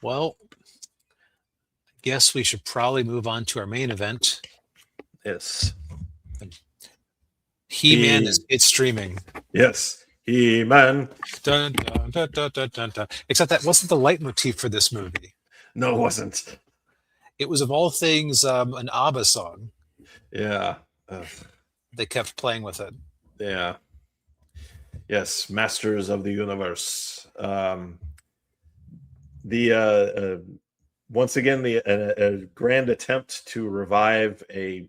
Well, guess we should probably move on to our main event. Yes. He-Man He is it's streaming. yes. He-Man. Dun, dun, dun, dun, dun, dun, dun. Except that wasn't the leitmotif for this movie. No, it wasn't. It was of all things an ABBA song. Yeah. They kept playing with it. Yeah. Yes, Masters of the Universe. The once again a grand attempt to revive a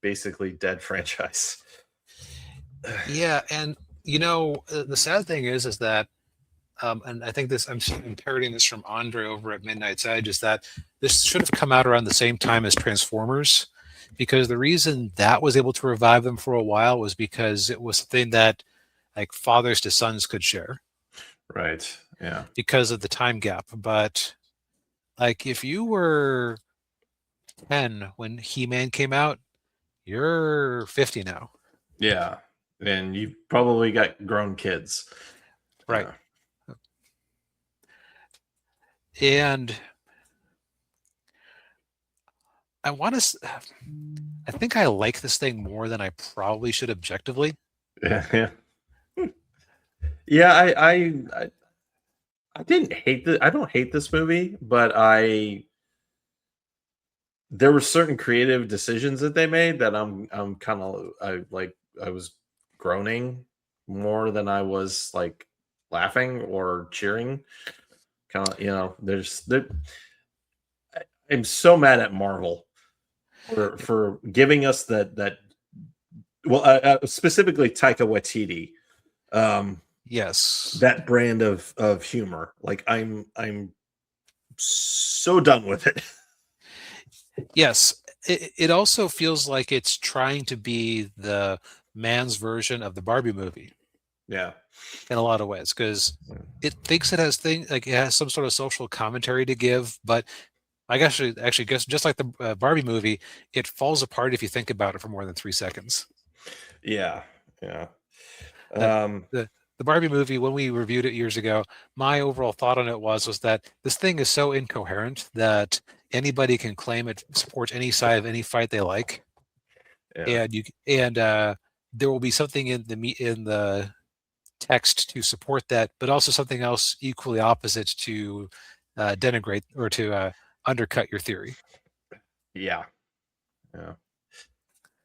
basically dead franchise. Yeah, and the sad thing is that, and I think I'm parroting this from Andre over at Midnight's Edge, is that this should have come out around the same time as Transformers, because the reason that was able to revive them for a while was because it was something that like fathers to sons could share Right. Yeah. because of the time gap. But like if you were 10 when He-Man came out, you're 50 now. Yeah. And you've probably got grown kids. Right. And I think I like this thing more than I probably should objectively. Yeah. Yeah, I didn't hate I don't hate this movie, but there were certain creative decisions that they made that I'm kind of I was groaning more than I was like laughing or cheering. Kind of, I'm so mad at Marvel for giving us that specifically Taika Waititi. Yes. That brand of humor. Like I'm so done with it. Yes. It also feels like it's trying to be the man's version of the Barbie movie. Yeah. In a lot of ways, because it thinks it has it has some sort of social commentary to give, but I guess actually guess just like the Barbie movie, it falls apart if you think about it for more than 3 seconds. Yeah. The Barbie movie, when we reviewed it years ago, my overall thought on it was that this thing is so incoherent that anybody can claim it supports any side of any fight they like, Yeah. and there will be something in the text to support that, but also something else equally opposite to denigrate or to undercut your theory. Yeah.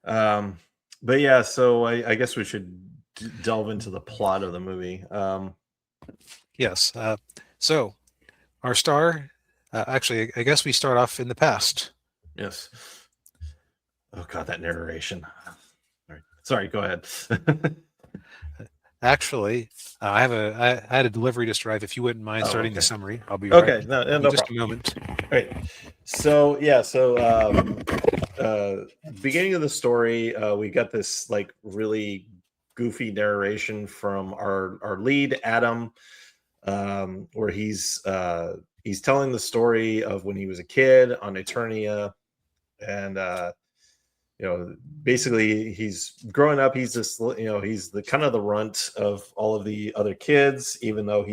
But yeah, so I guess we should delve into the plot of the movie. Yes. So our star, actually, I guess we start off in the past. Yes. Oh God, that narration. Sorry, go ahead. Actually, I had a delivery to drive. If you wouldn't mind starting the summary, I'll be okay. right. No just problem. A moment. All right. So beginning of the story, we got this like really goofy narration from our lead Adam, where he's telling the story of when he was a kid on Eternia, and basically he's growing up. He's just, he's the kind of the runt of all of the other kids, even though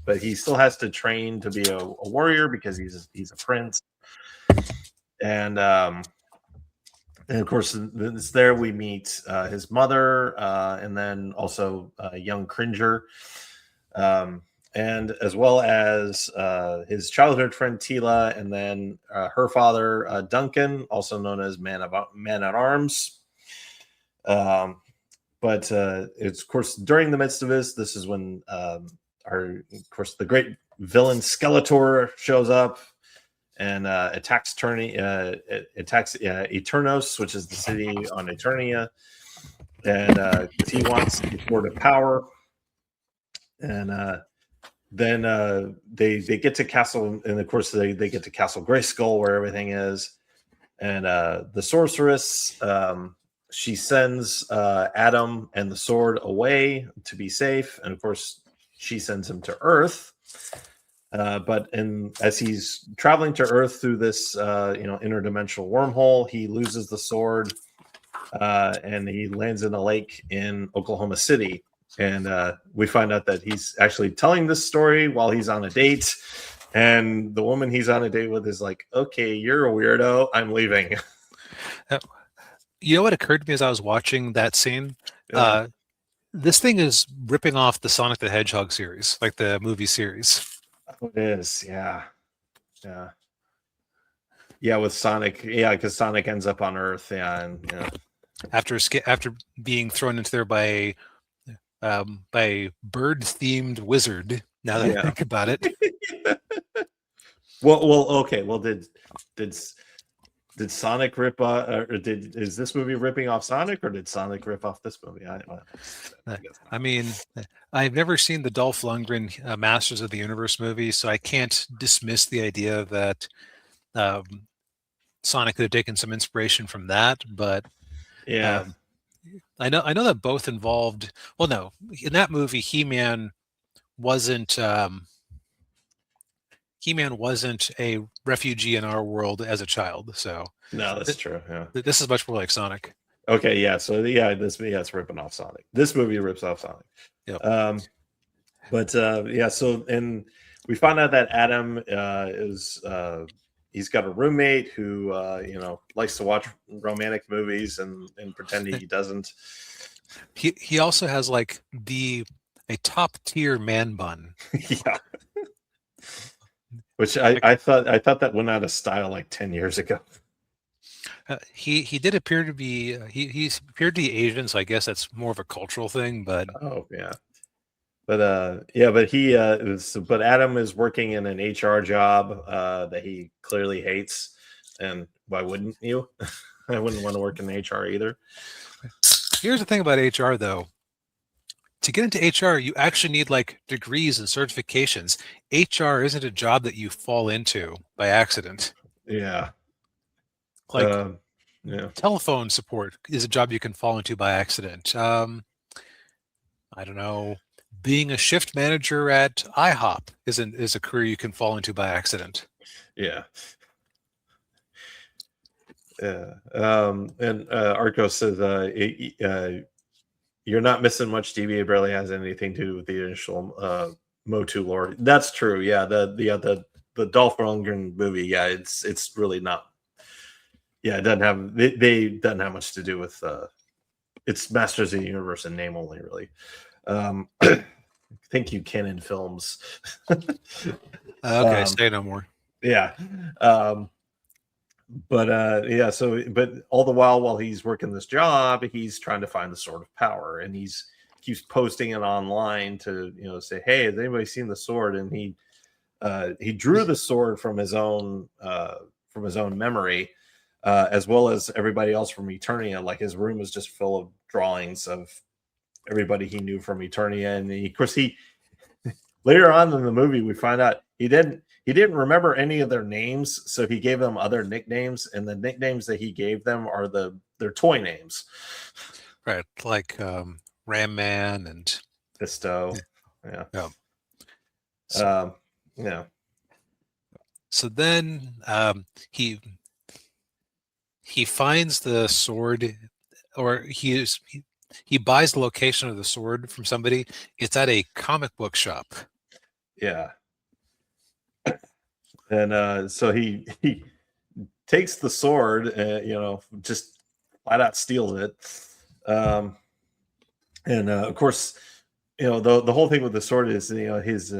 but he still has to train to be a warrior because he's a prince. And of course, it's there we meet his mother, and then also young Cringer, and as well as his childhood friend Tila, and then her father Duncan, also known as Man at Arms. But it's, of course, during the midst of this is when the great villain Skeletor shows up and attacks Eternos, which is the city on Eternia, and he wants the Sword of Power. And then they get to Castle, and of course they get to Castle Grayskull, where everything is. And the sorceress, she sends Adam and the sword away to be safe, and of course she sends him to Earth. But as he's traveling to Earth through this interdimensional wormhole, he loses the sword, and he lands in a lake in Oklahoma City. And we find out that he's actually telling this story while he's on a date And the woman he's on a date with is like, okay, you're a weirdo. I'm leaving. You know what occurred to me as I was watching that scene? Yeah. This thing is ripping off the Sonic the Hedgehog series, like the movie series. Oh, it is. Yeah. Yeah. Yeah. With Sonic. Yeah. Because Sonic ends up on Earth. Yeah. And yeah. After being thrown into there by a bird-themed wizard. Now that I think about it. Well, okay. Well, did Sonic rip off, or is this movie ripping off Sonic, or did Sonic rip off this movie? I mean, I've never seen the Dolph Lundgren Masters of the Universe movie, so I can't dismiss the idea that Sonic could have taken some inspiration from that. But yeah, I know that both involved. Well, no, in that movie, He-Man wasn't. He-Man wasn't a refugee in our world as a child, so no, that's true. Yeah, this is much more like Sonic. Okay, yeah. So it's ripping off Sonic. This movie rips off Sonic. Yep. But yeah. So and we find out that Adam is he's got a roommate who likes to watch romantic movies and pretend he doesn't. He also has like a top tier man bun. Yeah. Which I thought that went out of style like 10 years ago. He did appear to be he appeared to be Asian, so I guess that's more of a cultural thing. But oh yeah, but Adam is working in an HR job that he clearly hates, and why wouldn't you? I wouldn't want to work in HR either. Here's the thing about HR though. To get into HR, you actually need like degrees and certifications. HR isn't a job that you fall into by accident. Yeah. Like telephone support is a job you can fall into by accident. I don't know. Being a shift manager at IHOP is a career you can fall into by accident. Yeah. Yeah. And Arco says you're not missing much. DBA barely has anything to do with the initial Motu Lord. That's true. Yeah. The Dolph Lundgren movie. Yeah. It's really not. Yeah. It doesn't have, they doesn't have much to do with, it's Masters of the Universe in name only, really. Thank you, Canon Films. Okay. Say no more. Yeah. But all the while he's working this job, he's trying to find the Sword of Power, and he's keeps posting it online to say, hey, has anybody seen the sword? And he drew the sword from his own memory, as well as everybody else from Eternia. Like his room was just full of drawings of everybody he knew from Eternia, and of course he later on in the movie we find out he didn't remember any of their names, so he gave them other nicknames, and the nicknames that he gave them are their toy names. Right, like Ram Man and Fisto. Yeah. Yeah. So then he finds the sword, or he buys the location of the sword from somebody. It's at a comic book shop. Yeah. And so he takes the sword, just flat out steals it. And of course, the whole thing with the sword is, his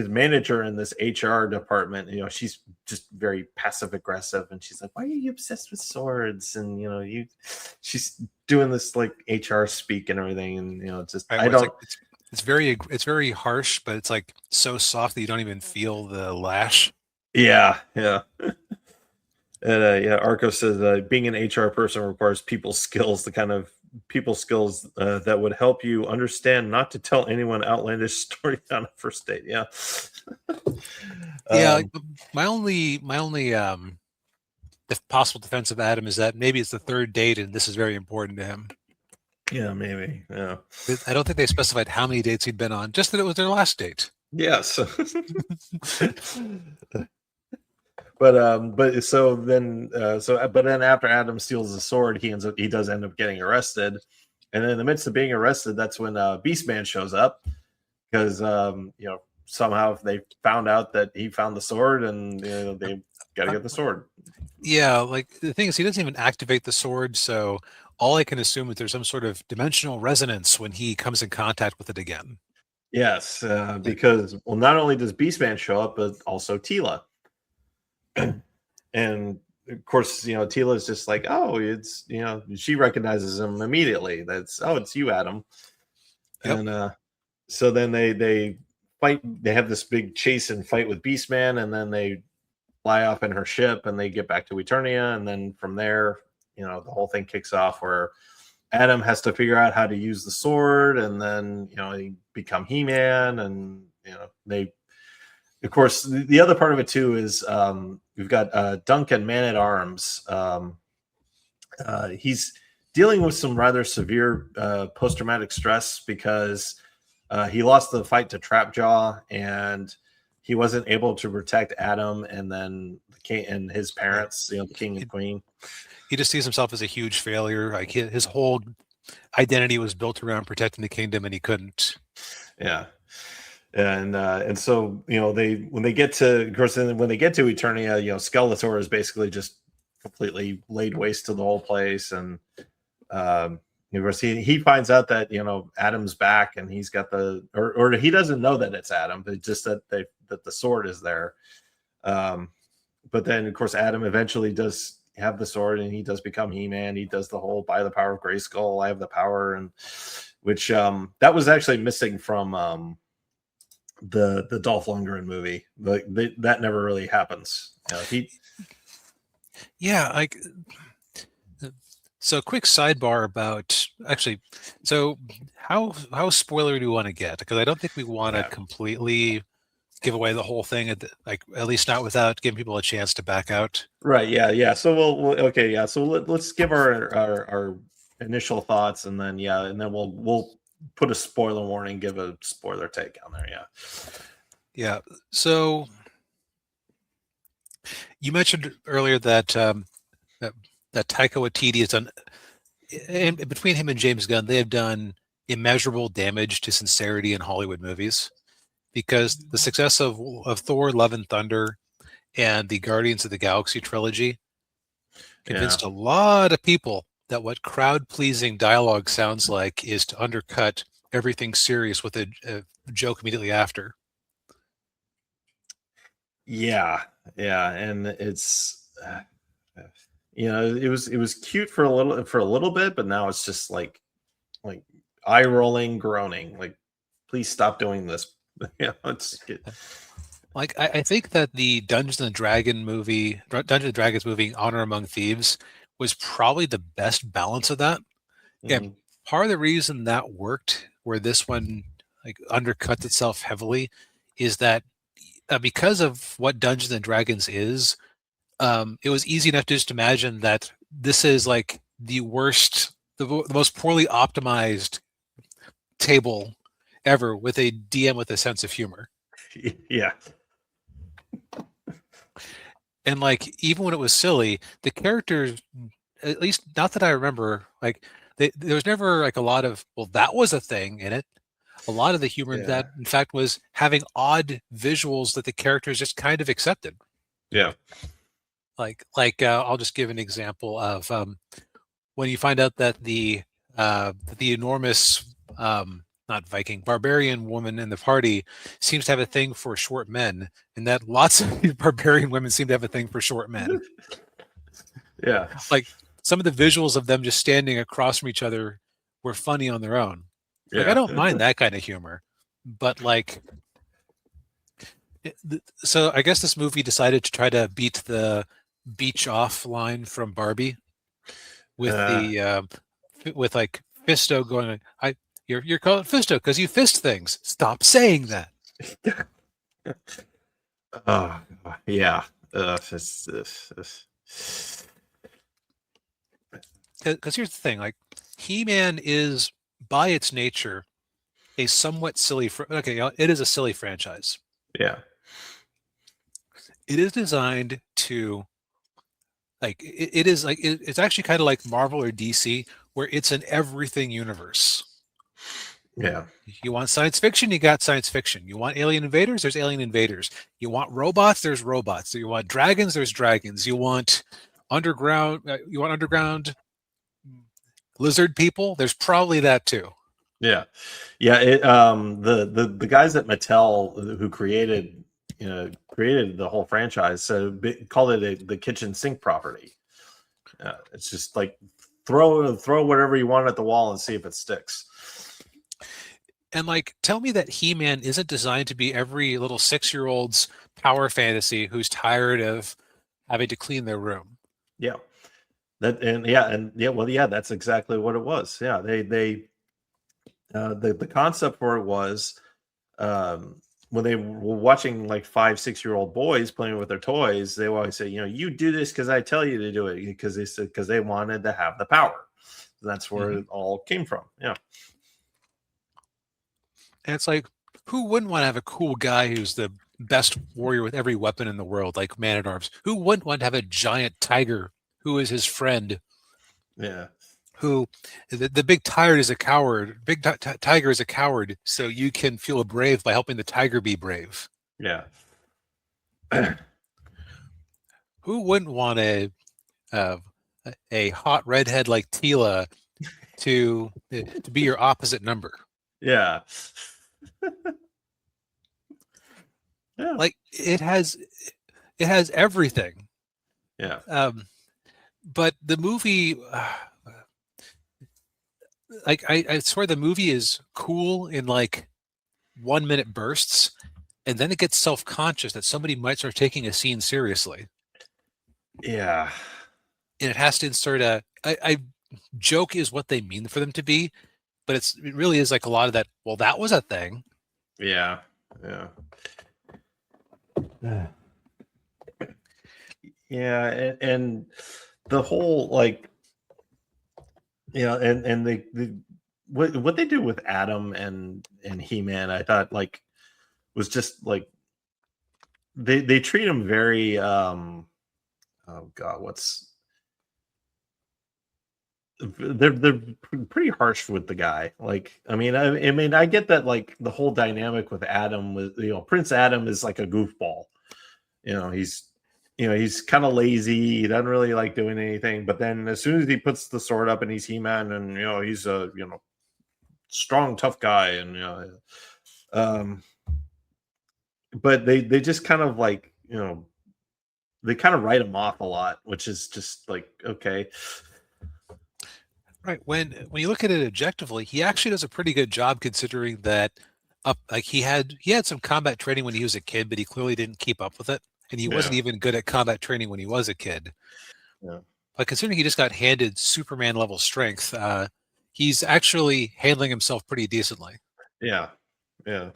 manager in this HR department, she's just very passive aggressive, and she's like, why are you obsessed with swords? And she's doing this like HR speak and everything, and just right, I don't. It's very harsh, but it's like so soft that you don't even feel the lash. Yeah. And Arco says being an HR person requires people skills, the kind of people skills that would help you understand not to tell anyone outlandish story on a first date. Yeah. Yeah. My only possible defense of Adam is that maybe it's the third date and this is very important to him. Yeah, maybe. Yeah. I don't think they specified how many dates he'd been on, just that it was their last date. Yes. But then after Adam steals the sword, he does end up getting arrested. And in the midst of being arrested, that's when Beastman shows up, because somehow they found out that he found the sword, and they got to get the sword. Yeah, like the thing is, he doesn't even activate the sword, so all I can assume is there's some sort of dimensional resonance when he comes in contact with it again. Yes, Like, because not only does Beastman show up, but also Tila. And of course, Tila is just like, oh, it's she recognizes him immediately. It's you, Adam. yep. And so then they fight. They have this big chase and fight with Beastman, and then they fly off in her ship, and they get back to Eternia. And then from there, the whole thing kicks off where Adam has to figure out how to use the sword, and then he become He-Man, and they. Of course, the other part of it too is we've got Duncan, Man at Arms. He's dealing with some rather severe post-traumatic stress because he lost the fight to Trapjaw, and he wasn't able to protect Adam, and then the king and his parents, the king and queen. He just sees himself as a huge failure. Like his whole identity was built around protecting the kingdom, and he couldn't. Yeah. And so when they get to Eternia, Skeletor is basically just completely laid waste to the whole place, and of course he finds out that Adam's back, and he's got or he doesn't know that it's Adam, but just that the sword is there. But then of course Adam eventually does have the sword, and he does become He-Man. He does the whole by the power of Grayskull, I have the power, and which that was actually missing from the Dolph Lundgren movie. That never really happens. Like so quick sidebar about so how spoiler do you want to get? Because I don't think we want to completely give away the whole thing, at least not without giving people a chance to back out. Right. Yeah. So so let's give our initial thoughts, and then we'll put a spoiler warning, give a spoiler take on there. Yeah. So you mentioned earlier that that Taika Waititi has done, and between him and James Gunn, they have done immeasurable damage to sincerity in Hollywood movies, because the success of Thor: Love and Thunder and the Guardians of the Galaxy trilogy convinced a lot of people that what crowd-pleasing dialogue sounds like is to undercut everything serious with a joke immediately after. Yeah, and it's it was cute for a little bit, but now it's just like eye rolling, groaning, like, please stop doing this. It's good. Like I think that the Dungeons and Dragons movie, Honor Among Thieves, was probably the best balance of that. And part of the reason that worked, where this one undercuts itself heavily, is that because of what Dungeons and Dragons is, it was easy enough to just imagine that this is like the worst, the most poorly optimized table ever, with a DM with a sense of humor. Yeah. And even when it was silly, the characters, at least not that I remember, there was never a lot of, well, that was a thing in it. A lot of the humor in that, in fact, was having odd visuals that the characters just kind of accepted. Yeah. I'll just give an example of when you find out that the enormous not Viking, barbarian woman in the party seems to have a thing for short men, and that lots of barbarian women seem to have a thing for short men. Yeah. Some of the visuals of them just standing across from each other were funny on their own. Yeah. I don't mind that kind of humor, but so I guess this movie decided to try to beat the beach off line from Barbie with with Fisto going, you're called Fisto because you fist things. Stop saying that. Yeah. Because here's the thing, He-Man is by its nature a somewhat silly. It is a silly franchise. Yeah. It is designed to it's actually kind of like Marvel or DC, where it's an everything universe. Yeah. You want science fiction, you got science fiction. You want alien invaders, there's alien invaders. You want robots, there's robots. You want dragons, there's dragons. You want underground lizard people, there's probably that too. Yeah. Yeah. The guys at Mattel who created the whole franchise, so called it the kitchen sink property. It's just like throw whatever you want at the wall and see if it sticks. And like, tell me that He-Man isn't designed to be every little 6-year-old's power fantasy who's tired of having to clean their room. Yeah. Well, yeah, that's exactly what it was. Yeah, the concept for it was, when they were watching like 5-6-year-old boys playing with their toys, they always say, you do this because I tell you to do it, because they wanted to have the power. That's where it all came from. Yeah. And it's like, who wouldn't want to have a cool guy who's the best warrior with every weapon in the world, like Man-at-Arms? Who wouldn't want to have a giant tiger who is his friend? Yeah. Who the big tiger is a coward. Tiger is a coward, so you can feel brave by helping the tiger be brave. Yeah. Who wouldn't want a hot redhead like Tila to be your opposite number? Yeah. Yeah. Like it has everything. Yeah. But the movie, like I swear the movie is cool in like 1-minute bursts, and then it gets self-conscious that somebody might start taking a scene seriously. Yeah. And it has to insert I joke is what they mean for them to be, but it really is like a lot of that. Well, that was a thing. Yeah. Yeah. Yeah. And the whole, like, and the what they do with Adam and He-Man, I thought, like, was just like they treat him very oh god, they're pretty harsh with the guy. Like, I mean, I get that, like, the whole dynamic with Adam was, Prince Adam is like a goofball. He's kind of lazy. He doesn't really like doing anything. But then as soon as he puts the sword up and he's He-Man, and he's a strong, tough guy, and but they just kind of like, they kind of write him off a lot, which is just like, okay. Right. When you look at it objectively, he actually does a pretty good job, considering that like he had some combat training when he was a kid, but he clearly didn't keep up with it. And he wasn't even good at combat training when he was a kid. Yeah. But considering he just got handed Superman level strength, he's actually handling himself pretty decently. Yeah. Yeah.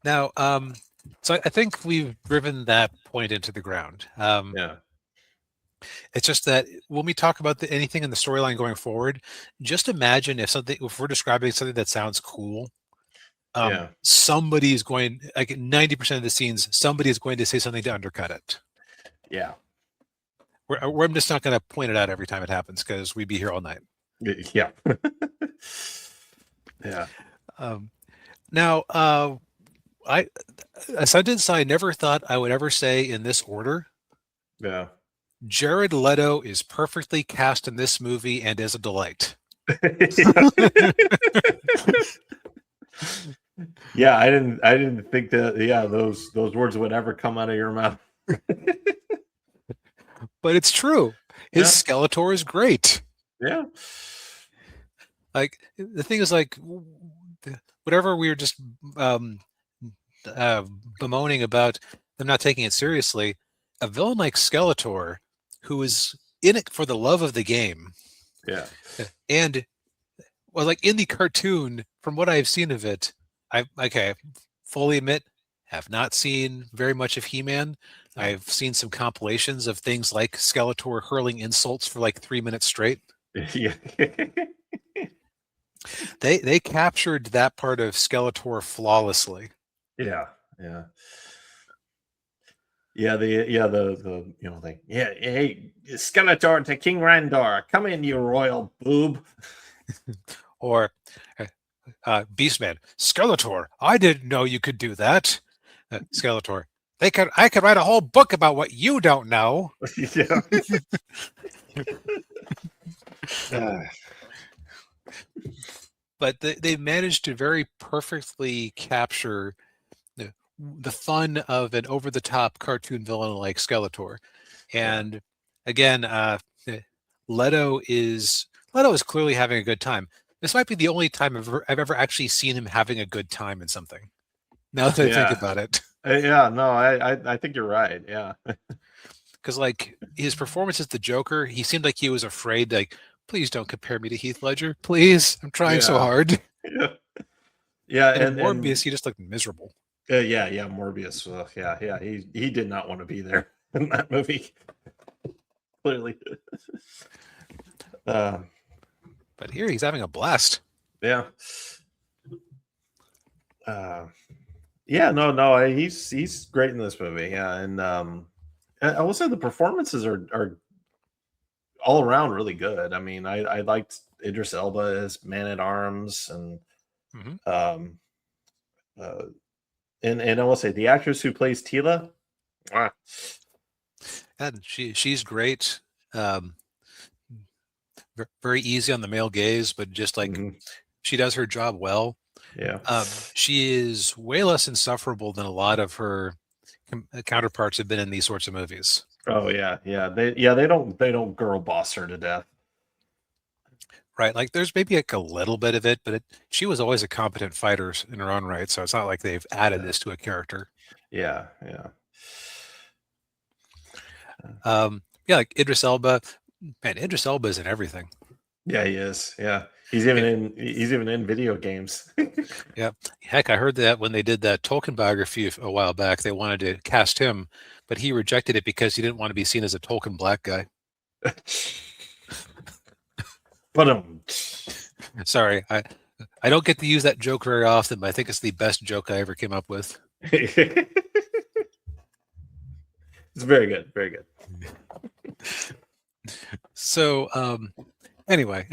Now, so I think we've driven that point into the ground. Yeah. It's just that when we talk about anything in the storyline going forward, just imagine if we're describing something that sounds cool, somebody's going, like 90% of the scenes, somebody is going to say something to undercut it. Yeah. I'm just not going to point it out every time it happens, because we'd be here all night. Yeah. Yeah. Now, a sentence I never thought I would ever say in this order. Yeah. Jared Leto is perfectly cast in this movie and is a delight. Yeah, I didn't think that. Yeah, those words would ever come out of your mouth. But it's true. His Skeletor is great. Yeah. Like, the thing is, like, whatever we were just bemoaning about them not taking it seriously, a villain like Skeletor, who is in it for the love of the game. Yeah. And, well, like in the cartoon, from what I've seen of it, I fully admit, have not seen very much of He-Man. I've seen some compilations of things like Skeletor hurling insults for like 3 minutes straight. Yeah. They captured that part of Skeletor flawlessly. Yeah. Yeah. Yeah, the thing. Yeah, hey, Skeletor to King Randor, come in, you royal boob. Or Beastman, Skeletor, I didn't know you could do that. Skeletor, I could write a whole book about what you don't know. Yeah. Uh, But they managed to very perfectly capture the fun of an over-the-top cartoon villain like Skeletor. yeah. And again, Leto is Leto is clearly having a good time. This might be the only time I've ever actually seen him having a good time in something. Now that I think Yeah. about it, Yeah. No, I think you're right. Yeah. because like his performance as the Joker, he seemed like he was afraid, like, please don't compare me to Heath Ledger, please. I'm trying so Yeah. hard. Yeah. Yeah. And in And Morbius, he just looked miserable. yeah, yeah. Morbius. Yeah, yeah. He did not want to be there in that movie. Clearly. Uh, But here he's having a blast. yeah. Uh, yeah. No. No. He's great in this movie. Yeah. And I will say the performances are all around really good. I mean, I liked Idris Elba as Man at Arms, and Hmm. um, uh, and I will say the actress who plays Tila, ah, And she's great. Um, Very easy on the male gaze, but just like mhm, she does her job well. yeah, She is way less insufferable than a lot of her counterparts have been in these sorts of movies. oh they don't girl boss her to death. Right, like there's maybe like a little bit of it, but she was always a competent fighter in her own right, so it's not like they've added Yeah, this to a character. yeah, yeah, Yeah, like Idris Elba, man, Idris Elba is in everything. yeah. He is. Yeah, It, he's even in video games. yeah, heck, I heard that when they did that Tolkien biography a while back, they wanted to cast him, but he rejected it because he didn't want to be seen as a Tolkien black guy. But Sorry, I don't get to use that joke very often, but I think it's the best joke I ever came up with. it's very good, very good. So, anyway,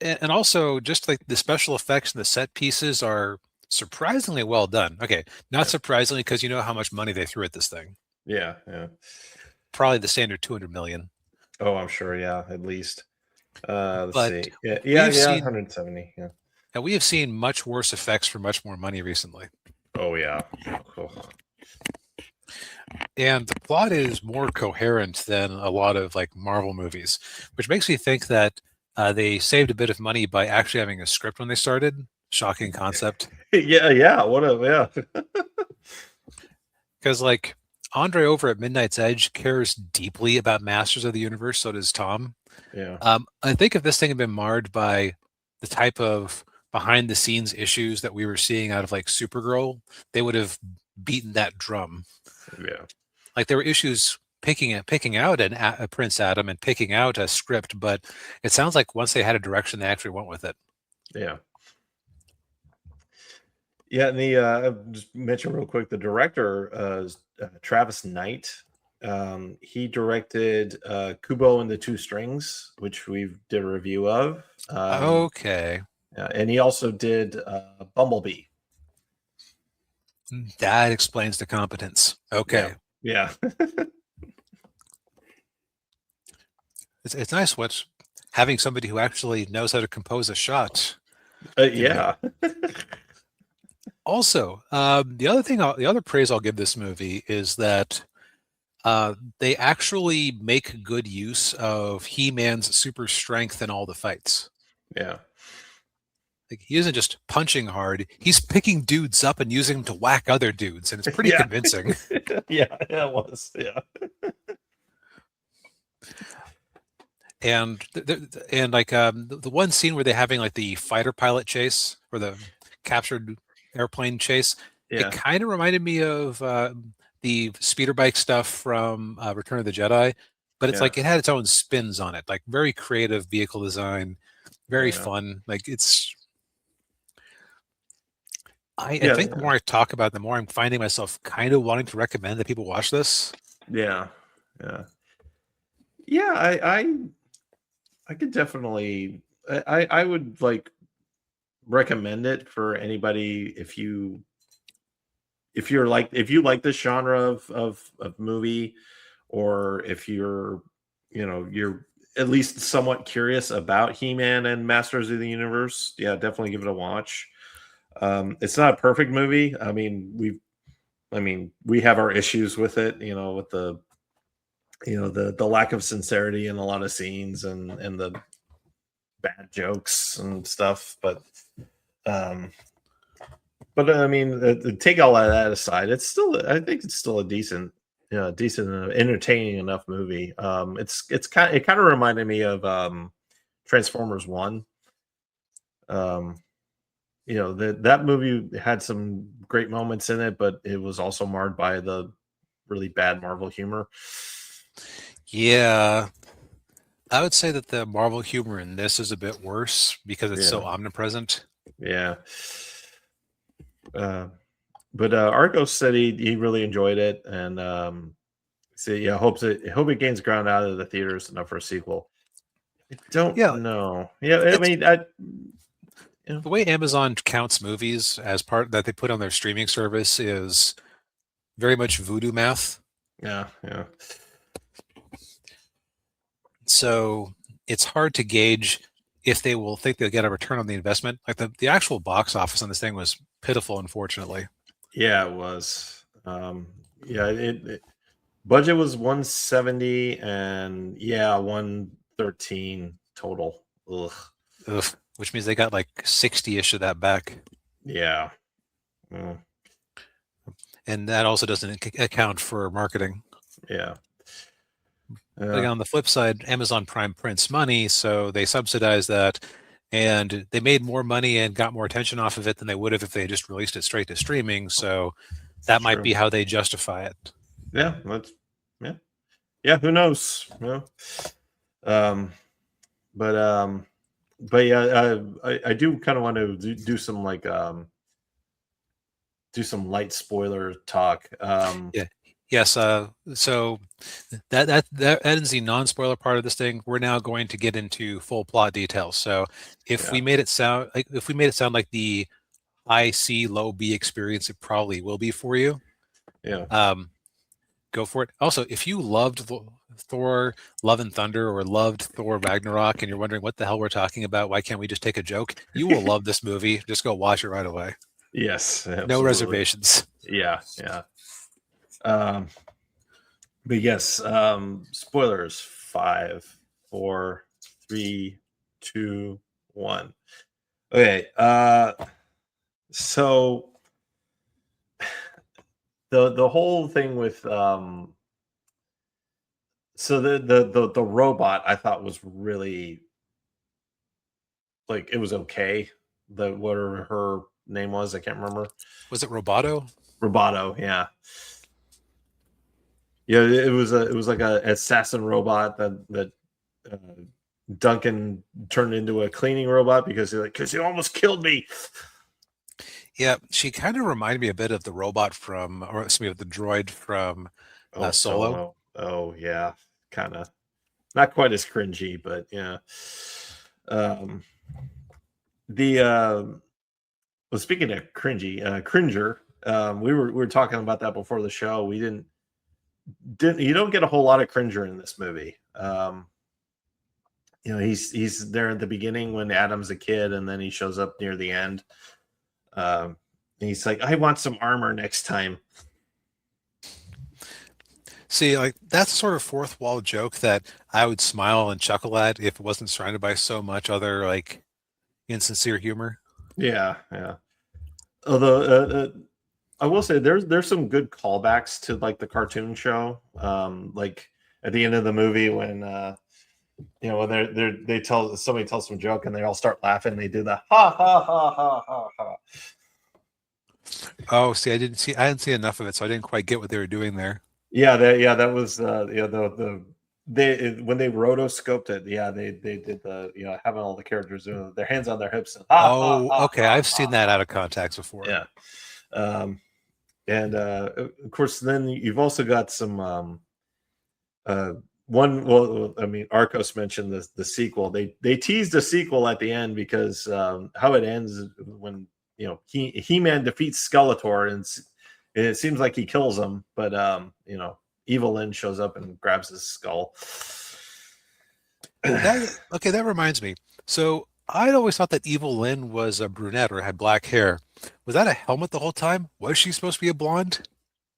and also just like the special effects and the set pieces are surprisingly well done. Okay, not Yeah, surprisingly because you know how much money they threw at this thing. yeah, yeah. Probably the standard 200 million. Oh, I'm sure. Yeah, at least. Let's But see. Yeah, we yeah, have yeah. seen 170. Yeah. we have seen much worse effects for much more money recently. Oh yeah. Cool. And the plot is more coherent than a lot of like Marvel movies, which makes me think that they saved a bit of money by actually having a script when they started. Shocking concept. Yeah, yeah. What a yeah. Because like Andre over at Midnight's Edge cares deeply about Masters of the Universe, so does Tom. Yeah. I think if this thing had been marred by the type of behind the scenes issues that we were seeing out of like Supergirl, they would have beaten that drum. Yeah. Like there were issues picking out a Prince Adam and picking out a script, but it sounds like once they had a direction, they actually went with it. Yeah. Yeah, and the just mention real quick the director is Travis Knight. He directed Kubo and the Two Strings, which we did a review of. Okay, Yeah, and he also did Bumblebee. that explains the competence. Yeah. Okay, Yeah. it's nice what having somebody who actually knows how to compose a shot can do. Yeah. Also, the other praise I'll give this movie is that they actually make good use of He-Man's super strength in all the fights. Yeah. Like, he isn't just punching hard; he's picking dudes up and using them to whack other dudes, and it's pretty Yeah. convincing. Yeah, it was. Yeah. And like the one scene where they're having like the fighter pilot chase or the captured airplane chase, it Yeah. kind of reminded me of the speeder bike stuff from Return of the Jedi, but it's Yeah. like it had its own spins on it, like very creative vehicle design, Oh very yeah. fun. Like it's, I Yeah. think the more I talk about it, the more I'm finding myself kind of wanting to recommend that people watch this. Yeah. Yeah. Yeah, I could definitely. I would like recommend it for anybody if you're like if you like this genre of movie, or if you're you're at least somewhat curious about He-Man and Masters of the Universe. Yeah, definitely give it a watch. It's not a perfect movie. I mean we have our issues with it, with the lack of sincerity in a lot of scenes, and the bad jokes and stuff, um I mean, take all of that aside, I think it's still a decent, decent, entertaining enough movie. It kind of reminded me of Transformers One. Um, that movie had some great moments in it, but it was also marred by the really bad Marvel humor. Yeah, I would say that the Marvel humor in this is a bit worse because it's so Yeah, omnipresent. yeah. Uh, but Argo said he really enjoyed it, and so yeah, hope it gains ground out of the theaters enough for a sequel. I don't Yeah, know. Yeah, I it's mean, yeah, the way Amazon counts movies as part that they put on their streaming service is very much voodoo math. yeah, yeah, So it's hard to gauge if they will think they'll get a return on the investment. Like the actual box office on this thing was pitiful, unfortunately. yeah. It was. Yeah, budget was 170, and yeah, 113 total. Ugh. Ugh, which means they got like 60-ish of that back. Yeah. Mm, And that also doesn't account for marketing. yeah. But Yeah. again, on the flip side, Amazon Prime prints money, so they subsidize that. And they made more money and got more attention off of it than they would have if they just released it straight to streaming. So It's that might true. be how they justify it. Yeah. Yeah. Yeah. Who knows? Um. But yeah, I do kind of want to do some like do some light spoiler talk. Yeah. Yes. So that ends the non-spoiler part of this thing. We're now going to get into full plot details. So Yeah. if we made it sound like the high C low B experience, it probably will be for you. Yeah. Um, go for it. Also, if you loved Thor: Love and Thunder or loved Thor Ragnarok, and you're wondering what the hell we're talking about, why can't we just take a joke? You will love this movie. Just go watch it right away. Yes, No absolutely. reservations. Yeah, yeah. Um, but yes, spoilers. 5, 4, 3, 2, 1. Okay. So the whole thing with so the robot I thought was really, like, it was okay. The whatever her name was, I can't remember. Was it Roboto? Roboto, yeah. Yeah, it was like a assassin robot that uh, Duncan turned into a cleaning robot because he almost killed me. Yeah, she kind of reminded me a bit of the robot from, or excuse me, of the droid from Oh, Solo. Solo. Oh yeah, kind of not quite as cringy, but yeah. Um, the well, speaking of cringy, cringer. We were talking about that before the show. We didn't you don't get a whole lot of cringer in this movie. He's there at the beginning when Adam's a kid, and then he shows up near the end. And he's like, I want some armor next time. See, like that's the sort of fourth wall joke that I would smile and chuckle at if it wasn't surrounded by so much other like insincere humor. Yeah, yeah. Although I will say there's some good callbacks to like the cartoon show. Like at the end of the movie when when they tell somebody tells some joke and they all start laughing. They do the ha ha ha ha ha ha. Oh, see, I didn't see enough of it, so I didn't quite get what they were doing there. That was they when they rotoscoped it. Yeah, they did the having all the characters doing their hands on their hips and ha ha Oh, ha okay, ha I've seen ha that ha. out of context before. Yeah. Um, and of course, then you've also got some well, I mean, Arcos mentioned the sequel. They teased a sequel at the end because how it ends when He-Man defeats Skeletor, and it seems like he kills him, but Evil Lynn shows up and grabs his skull. Okay, that reminds me. So I'd always thought that Evil Lynn was a brunette or had black hair. Was that a helmet the whole time? Was she supposed to be a blonde?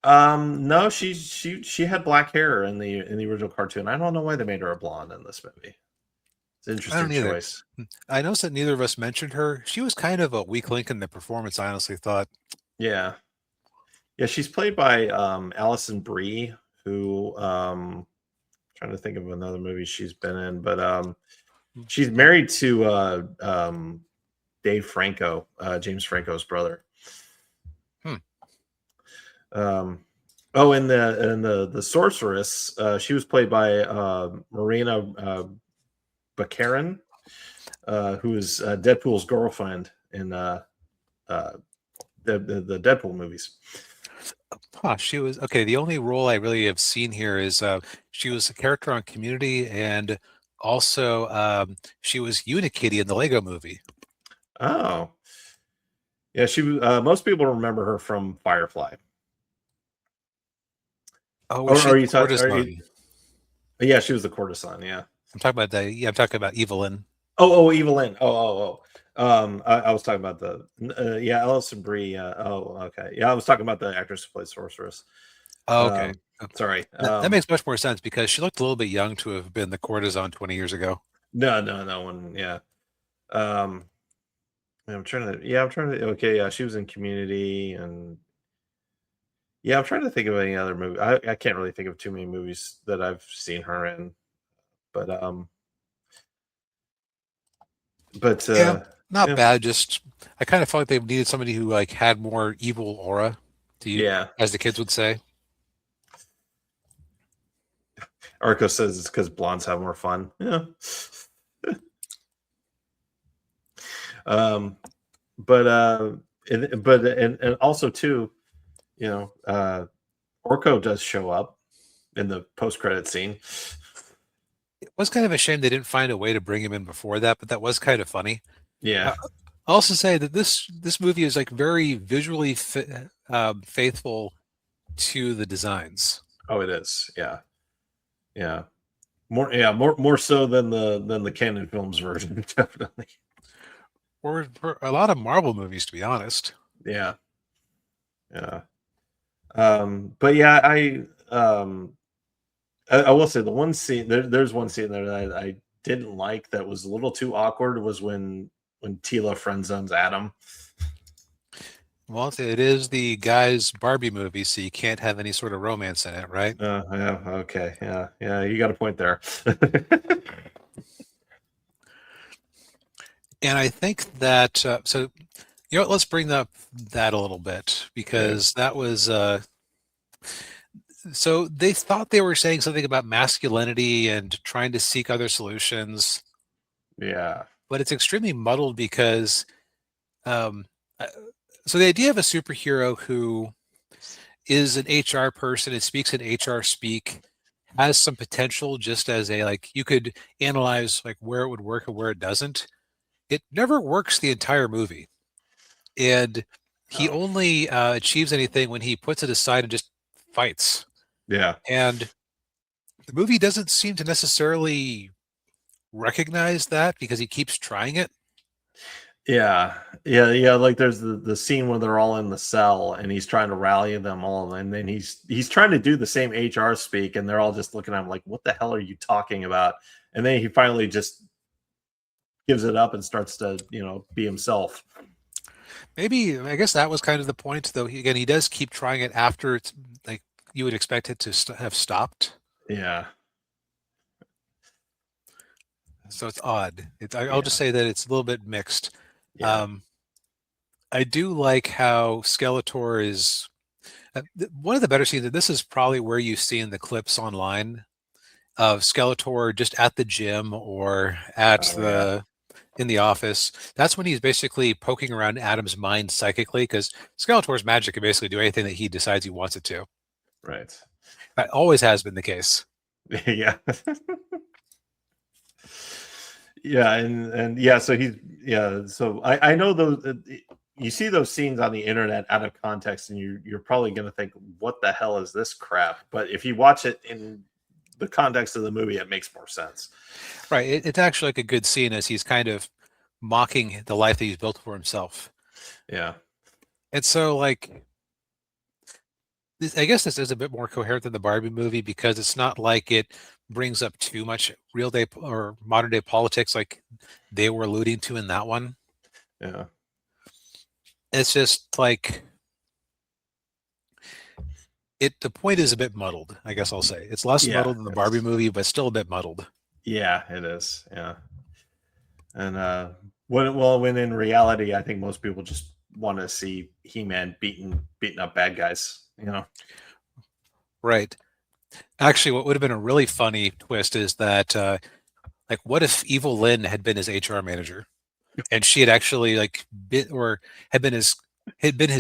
No, she had black hair in the original cartoon. I don't know why they made her a blonde in this movie. It's an I interesting don't either. choice. I noticed that neither of us mentioned her. She was kind of a weak link in the performance, I honestly thought. Yeah, yeah, she's played by Alison Brie, who trying to think of another movie she's been in, but she's married to Dave Franco, James Franco's brother. Hmm. Oh, and the sorceress, she was played by Marina Baccarin, who is Deadpool's girlfriend in the Deadpool movies. Huh, she was okay. The only role I really have seen here is she was a character on Community, and also she was Unikitty in the Lego Movie. Oh, yeah. She most people remember her from Firefly. Oh, was she Are the you talking? courtesan? Yeah, she was the courtesan. Yeah. I'm talking about the. Yeah, I'm talking about Evelyn. Oh, Evelyn. I was talking about the Alison Brie. Okay. Yeah, I was talking about the actress who plays Sorceress. Oh, okay. Sorry. That makes much more sense because she looked a little bit young to have been the courtesan 20 years ago. No one. Yeah. I'm trying to. Yeah, I'm trying to. Okay, yeah, she was in Community, and yeah, I'm trying to think of any other movie. I can't really think of too many movies that I've seen her in, but Yeah, not yeah, bad. Just I kind of felt like they needed somebody who like had more evil aura, to you, yeah. as the kids would say. Arco says it's because blondes have more fun. Yeah. um, and also too, Orko does show up in the post-credit scene. It was kind of a shame they didn't find a way to bring him in before that, but that was kind of funny. Yeah. I'll also say that this movie is like very visually faithful to the designs. Oh, it is. Yeah. Yeah. More so than the Canon Films version, definitely. Or for a lot of Marvel movies, to be honest. Yeah. Yeah. But yeah, I will say the one scene there's one scene there that I didn't like that was a little too awkward was when Tila friend zones Adam. Well, it is the guy's Barbie movie, so you can't have any sort of romance in it, right? Yeah, okay, yeah, you got a point there. And I think that so let's bring up that a little bit because that was so they thought they were saying something about masculinity and trying to seek other solutions. Yeah. But it's extremely muddled because um, so the idea of a superhero who is an HR person and speaks in HR speak has some potential just as a like you could analyze like where it would work and where it doesn't. It never works the entire movie. And he only achieves anything when he puts it aside and just fights. Yeah. And the movie doesn't seem to necessarily recognize that because he keeps trying it. Yeah. Like there's the scene where they're all in the cell and he's trying to rally them all, and then he's trying to do the same HR speak, and they're all just looking at him like, "What the hell are you talking about?" And then he finally just gives it up and starts to be himself. Maybe I guess that was kind of the point, though. He does keep trying it after it's like you would expect it to have stopped. Yeah. So it's odd. I'll just say that it's a little bit mixed. Yeah. I do like how Skeletor is one of the better scenes. This is probably where you've seen the clips online of Skeletor just at the gym or at in the office. That's when he's basically poking around Adam's mind psychically because Skeletor's magic can basically do anything that he decides he wants it to. Right. That always has been the case. Yeah. Yeah, and yeah, so he's yeah, so I know those you see those scenes on the internet out of context, and you're probably going to think, what the hell is this crap? But if you watch it in the context of the movie, it makes more sense. Right. It's actually like a good scene as he's kind of mocking the life that he's built for himself. Yeah. And so, like, I guess this is a bit more coherent than the Barbie movie because it's not like it brings up too much real day or modern day politics like they were alluding to in that one. Yeah. It's just like the point is a bit muddled, I guess I'll say. It's less Yeah. muddled than the Barbie movie, but still a bit muddled. Yeah, it is. Yeah. And when in reality, I think most people just want to see He-Man beating up bad guys, you know. Right. Actually, what would have been a really funny twist is that like what if Evil Lynn had been his HR manager and she had actually like bit or had been his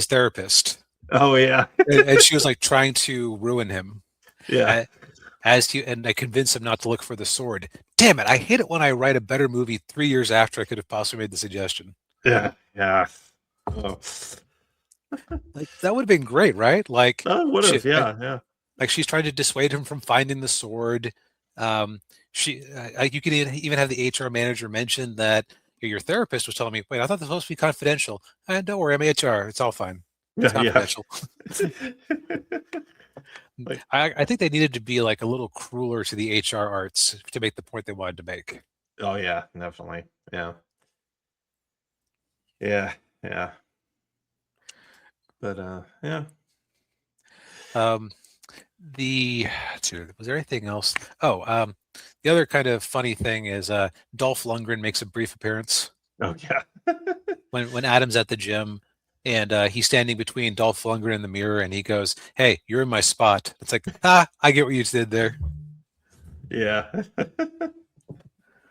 therapist Oh yeah. and she was like trying to ruin him Yeah. as he and I convinced him not to look for the sword. Damn it! I hate it when I write a better movie 3 years after I could have possibly made the suggestion. Yeah. Yeah. Oh. Like that would have been great, right? Like Oh, would she have. Yeah. Yeah. like she's trying to dissuade him from finding the sword. She like you could even have the HR manager mention that your therapist was telling me, wait, I thought this was supposed to be confidential. Don't worry, I'm HR. It's all fine. It's Yeah. Yeah. confidential. Like, I think they needed to be like a little crueler to the HR arts to make the point they wanted to make. oh yeah, definitely. Yeah. Yeah. Yeah. But yeah. Um, let's see, was there anything else? Oh, the other kind of funny thing is Dolph Lundgren makes a brief appearance Oh yeah. when Adam's at the gym and he's standing between Dolph Lundgren and the mirror and he goes, "Hey, you're in my spot." It's like, I get what you did there. Yeah.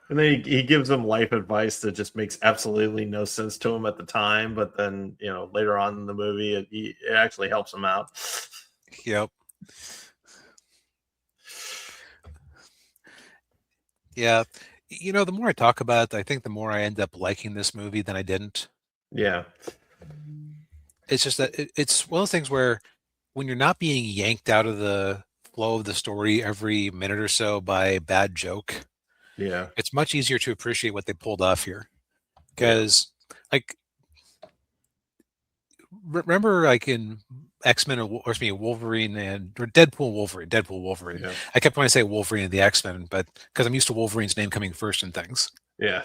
And then he gives him life advice that just makes absolutely no sense to him at the time, but then later on in the movie, it actually helps him out. Yep. Yeah. The more I talk about it, I think the more I end up liking this movie than I didn't. Yeah. It's just that it's one of those things where when you're not being yanked out of the flow of the story every minute or so by a bad joke, Yeah. it's much easier to appreciate what they pulled off here. Yeah. Because, like, remember, like in X-Men or excuse me, Wolverine or Deadpool Wolverine. Yeah. I kept wanting to say Wolverine and the X-Men, but because I'm used to Wolverine's name coming first in things. Yeah.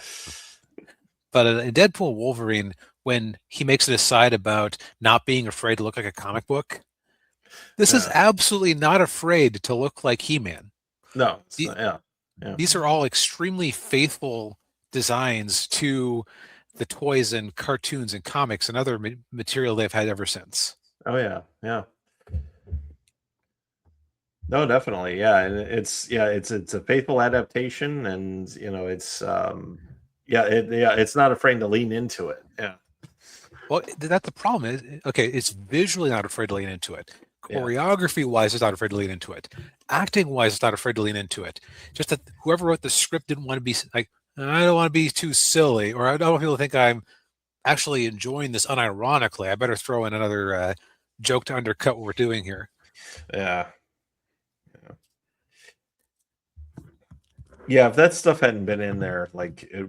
But in Deadpool Wolverine, when he makes an aside about not being afraid to look like a comic book, this is Yeah. absolutely not afraid to look like He-Man. No. The- Yeah. Yeah. These are all extremely faithful designs to the toys and cartoons and comics and other material they've had ever since. Oh yeah. Yeah. No, definitely. Yeah, and it's a faithful adaptation, and it's not afraid to lean into it. Yeah. Well, that's the problem. Okay, it's visually not afraid to lean into it. Yeah. Choreography wise, it's not afraid to lean into it. Acting wise, it's not afraid to lean into it. Just that whoever wrote the script didn't want to be like, I don't want to be too silly, or I don't want people to think I'm actually enjoying this unironically. I better throw in another joke to undercut what we're doing here. Yeah. Yeah, if that stuff hadn't been in there, like it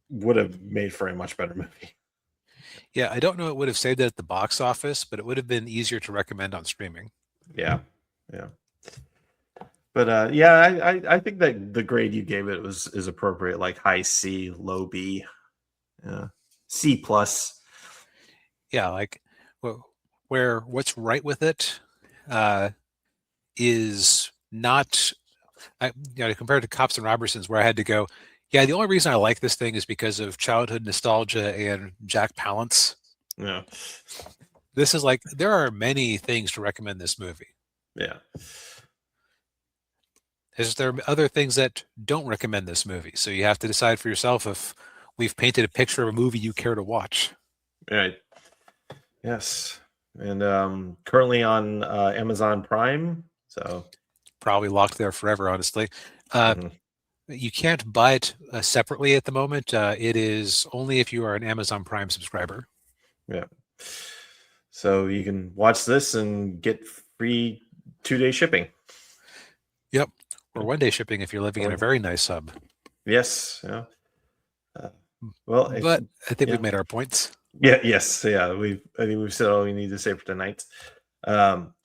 would have made for a much better movie. Yeah, I don't know it would have saved it at the box office, but it would have been easier to recommend on streaming. Yeah. Yeah. But yeah, I think that the grade you gave it is appropriate, like high C, low B. Yeah. C plus. Yeah, like where what's right with it is not compared to Cops and Robertsons, where I had to go, yeah, the only reason I like this thing is because of childhood nostalgia and Jack Palance. Yeah. This is like, there are many things to recommend this movie. Yeah. There are other things that don't recommend this movie. So you have to decide for yourself if we've painted a picture of a movie you care to watch. Right. Yes. And currently on Amazon Prime. So probably locked there forever, honestly. You can't buy it separately at the moment. It is only if you are an Amazon Prime subscriber. Yeah. So you can watch this and get free 2-day shipping. Yep. Or 1-day shipping if you're living in a very nice sub. Yes. Yeah. Well, but I think we've made our points. Yeah. Yes. Yeah. I think we've said all we need to say for tonight.